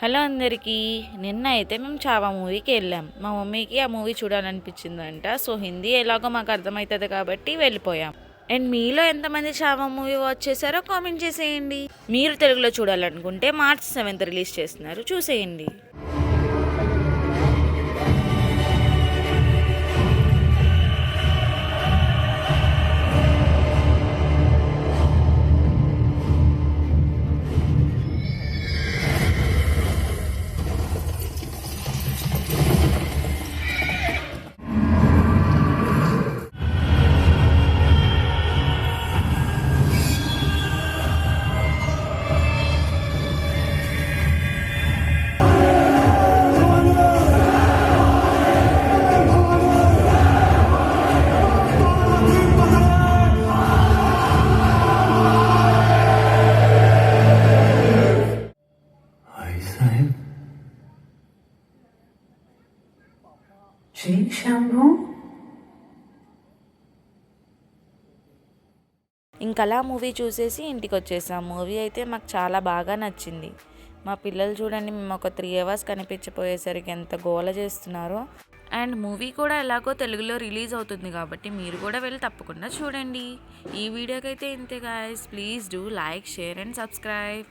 Hello అందరికీ. నిన్న అయితే మేము చావా మూవీకి వెళ్ళాం. మా మమ్మీకి ఆ మూవీ చూడాలనిపించిందంట. సో హిందీ ఎలాగో మాకు అర్థమవుతుంది కాబట్టి వెళ్ళిపోయాం. అండ్ మీలో ఎంతమంది చావా మూవీ వాచ్ చేశారో కామెంట్ చేసేయండి. మీరు తెలుగులో చూడాలనుకుంటే March 7th రిలీజ్ చేస్తున్నారు, చూసేయండి. జై శంభు. ఇంకలా మూవీ చూసేసి ఇంటికి వచ్చేసాం. మూవీ అయితే మాకు చాలా బాగా నచ్చింది. మా పిల్లలు చూడండి, మేము ఒక 3 hours కనిపించిపోయేసరికి ఎంత గోల చేస్తున్నారో. అండ్ మూవీ కూడా ఎలాగో తెలుగులో రిలీజ్ అవుతుంది కాబట్టి మీరు కూడా వెళ్ళి తప్పకుండా చూడండి. ఈ వీడియోకైతే ఇంతే guys. Please do like, share and subscribe.